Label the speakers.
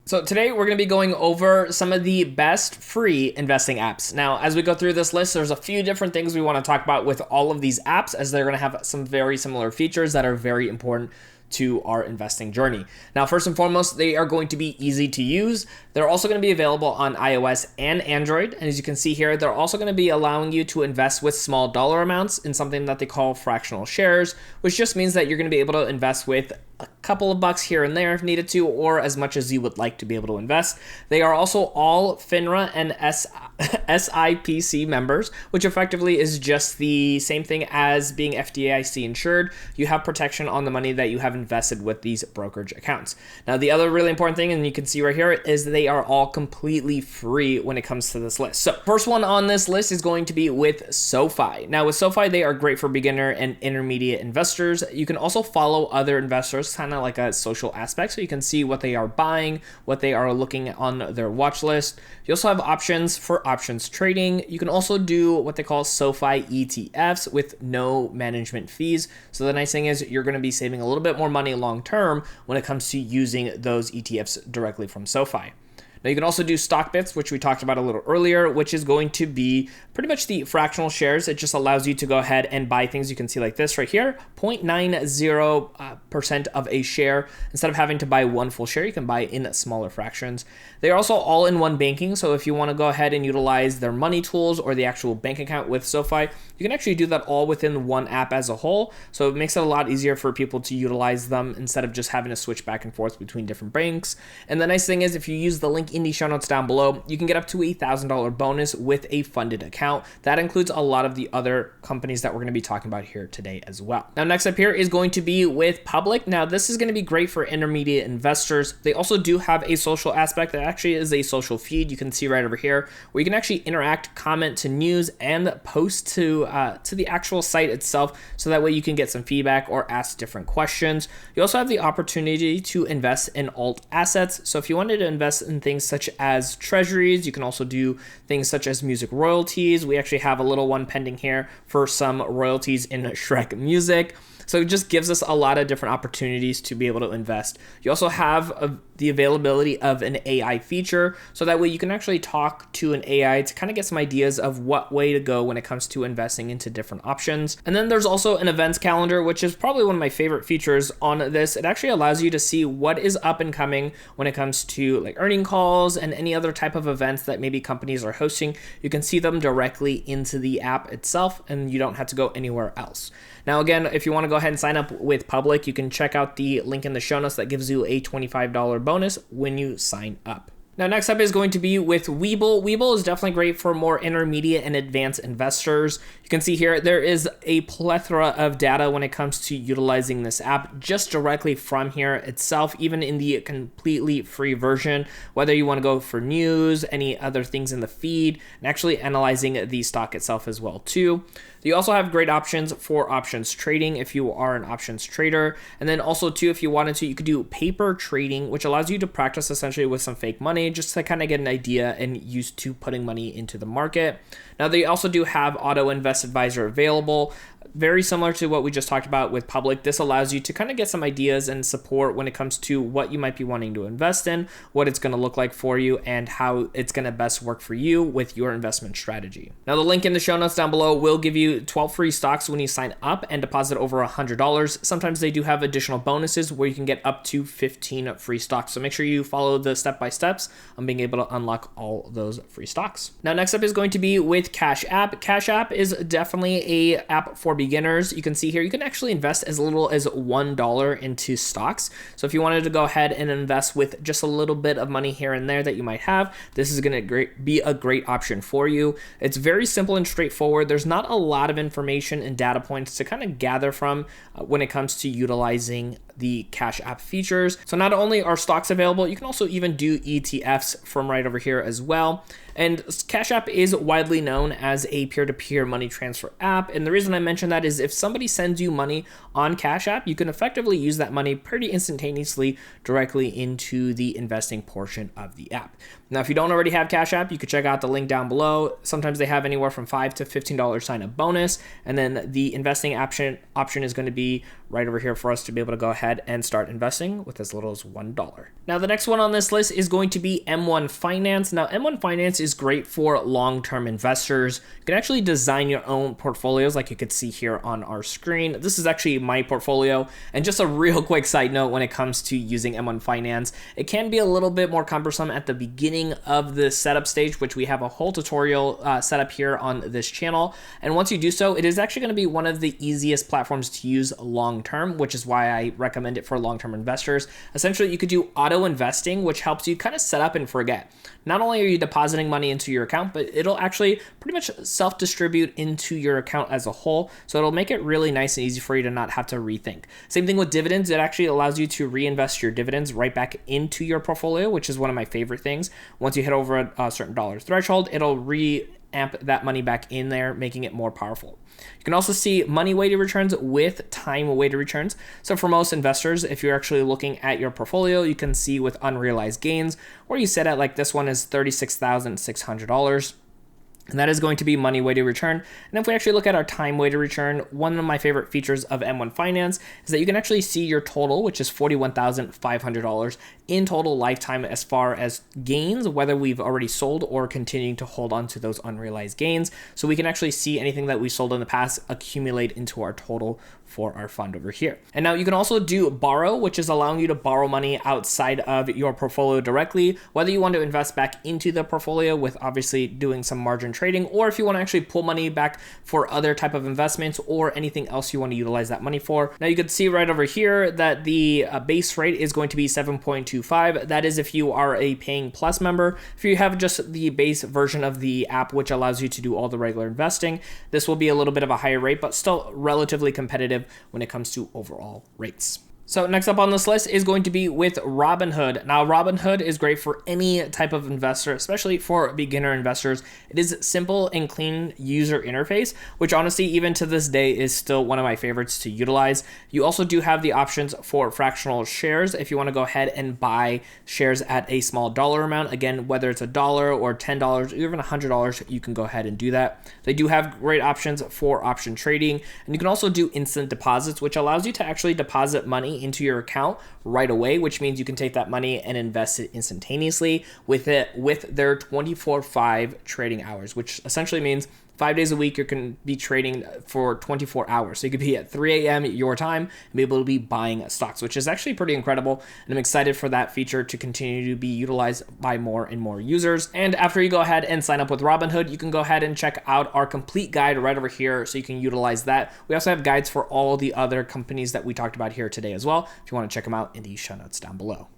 Speaker 1: So today we're going to be going over some of the best free investing apps. Now, as we go through this list, there's a few different things we want to talk about with all of these apps, as they're going to have some very similar features that are very important to our investing journey. Now, first and foremost, they are going to be easy to use. They're also going to be available on iOS and Android. And as you can see here, they're also going to be allowing you to invest with small dollar amounts in something that they call fractional shares, which just means that you're going to be able to invest with a couple of bucks here and there if needed to, or as much as you would like to be able to invest. They are also all FINRA and SIPC members, which effectively is just the same thing as being FDIC insured. You have protection on the money that you have invested with these brokerage accounts. Now, the other really important thing, and you can see right here, is they are all completely free when it comes to this list. So first one on this list is going to be with SoFi. Now, with SoFi, they are great for beginner and intermediate investors. You can also follow other investors, kind of like a social aspect, so you can see what they are buying, what they are looking on their watch list. You also have options for options trading. You can also do what they call SoFi ETFs with no management fees. So the nice thing is you're going to be saving a little bit more money long term when it comes to using those ETFs directly from SoFi. Now, you can also do stock bits, which we talked about a little earlier, which is going to be pretty much the fractional shares. It just allows you to go ahead and buy things you can see like this right here, 0.90% of a share. Instead of having to buy one full share, you can buy in smaller fractions. They are also all-in-one banking, so if you want to go ahead and utilize their money tools or the actual bank account with SoFi, you can actually do that all within one app as a whole. So it makes it a lot easier for people to utilize them instead of just having to switch back and forth between different banks. And the nice thing is, if you use the link in the show notes down below, you can get up to $1,000 bonus with a funded account. That includes a lot of the other companies that we're going to be talking about here today as well. Now, next up here is going to be with Public. Now, this is going to be great for intermediate investors. They also do have a social aspect that actually is a social feed. You can see right over here where you can actually interact, comment to news, and post to the actual site itself. So that way you can get some feedback or ask different questions. You also have the opportunity to invest in alt assets. So if you wanted to invest in things such as treasuries, you can also do things such as music royalties. We actually have a little one pending here for some royalties in Shrek music. So it just gives us a lot of different opportunities to be able to invest. You also have the availability of an AI feature, so that way you can actually talk to an AI to kind of get some ideas of what way to go when it comes to investing into different options. And then there's also an events calendar, which is probably one of my favorite features on this. It actually allows you to see what is up and coming when it comes to like earning calls and any other type of events that maybe companies are hosting. You can see them directly into the app itself, and you don't have to go anywhere else. Now, again, if you want to go ahead and sign up with Public, you can check out the link in the show notes that gives you a $25 bonus when you sign up. Now, next up is going to be with Webull. Webull is definitely great for more intermediate and advanced investors. You can see here, there is a plethora of data when it comes to utilizing this app just directly from here itself, even in the completely free version, whether you want to go for news, any other things in the feed, and actually analyzing the stock itself as well too. You also have great options for options trading if you are an options trader. And then also too, if you wanted to, you could do paper trading, which allows you to practice essentially with some fake money, just to kind of get an idea and used to putting money into the market. Now, they also do have Auto Invest Advisor available. Very similar to what we just talked about with Public. This allows you to kind of get some ideas and support when it comes to what you might be wanting to invest in, what it's going to look like for you, and how it's going to best work for you with your investment strategy. Now, the link in the show notes down below will give you 12 free stocks when you sign up and deposit over $100. Sometimes they do have additional bonuses where you can get up to 15 free stocks. So make sure you follow the step-by-steps on being able to unlock all those free stocks. Now, next up is going to be with Cash App. Cash App is definitely a app for beginners. You can see here, you can actually invest as little as $1 into stocks. So if you wanted to go ahead and invest with just a little bit of money here and there that you might have, this is going to be a great option for you. It's very simple and straightforward. There's not a lot of information and data points to kind of gather from when it comes to utilizing the Cash App features. So not only are stocks available, you can also even do ETFs from right over here as well. And Cash App is widely known as a peer-to-peer money transfer app. And the reason I mention that is if somebody sends you money on Cash App, you can effectively use that money pretty instantaneously directly into the investing portion of the app. Now, if you don't already have Cash App, you could check out the link down below. Sometimes they have anywhere from $5 to $15 sign-up bonus. And then the investing option is going to be right over here for us to be able to go ahead ahead and start investing with as little as $1. Now, the next one on this list is going to be M1 Finance. Now, M1 Finance is great for long-term investors. You can actually design your own portfolios like you could see here on our screen. This is actually my portfolio. And just a real quick side note when it comes to using M1 Finance, it can be a little bit more cumbersome at the beginning of the setup stage, which we have a whole tutorial set up here on this channel. And once you do so, it is actually going to be one of the easiest platforms to use long-term, which is why I recommend it for long-term investors. Essentially, you could do auto investing, which helps you kind of set up and forget. Not only are you depositing money into your account, but it'll actually pretty much self-distribute into your account as a whole. So it'll make it really nice and easy for you to not have to rethink. Same thing with dividends. It actually allows you to reinvest your dividends right back into your portfolio, which is one of my favorite things. Once you hit over a certain dollar threshold, it'll amp that money back in there, making it more powerful. You can also see money weighted returns with time weighted returns. So for most investors, if you're actually looking at your portfolio, you can see with unrealized gains, where you set at like this one is $36,600. And that is going to be money weighted return. And if we actually look at our time weighted return, one of my favorite features of M1 Finance is that you can actually see your total, which is $41,500 in total lifetime as far as gains, whether we've already sold or continuing to hold on to those unrealized gains. So we can actually see anything that we sold in the past accumulate into our total for our fund over here. And now you can also do borrow, which is allowing you to borrow money outside of your portfolio directly, whether you want to invest back into the portfolio with obviously doing some margin trading, or if you want to actually pull money back for other type of investments or anything else you want to utilize that money for. Now you can see right over here that the base rate is going to be 7.25. That is if you are a paying plus member. If you have just the base version of the app, which allows you to do all the regular investing, this will be a little bit of a higher rate, but still relatively competitive when it comes to overall rates. So next up on this list is going to be with Robinhood. Now, Robinhood is great for any type of investor, especially for beginner investors. It is simple and clean user interface, which honestly, even to this day, is still one of my favorites to utilize. You also do have the options for fractional shares if you want to go ahead and buy shares at a small dollar amount. Again, whether it's $1 or $10 or even $100, you can go ahead and do that. They do have great options for option trading, and you can also do instant deposits, which allows you to actually deposit money into your account right away, which means you can take that money and invest it instantaneously with their 24/5 trading hours, which essentially means 5 days a week you can be trading for 24 hours. So you could be at 3 a.m. your time and be able to be buying stocks, which is actually pretty incredible. And I'm excited for that feature to continue to be utilized by more and more users. And after you go ahead and sign up with Robinhood, you can go ahead and check out our complete guide right over here so you can utilize that. We also have guides for all the other companies that we talked about here today as well, if you want to check them out in the show notes down below.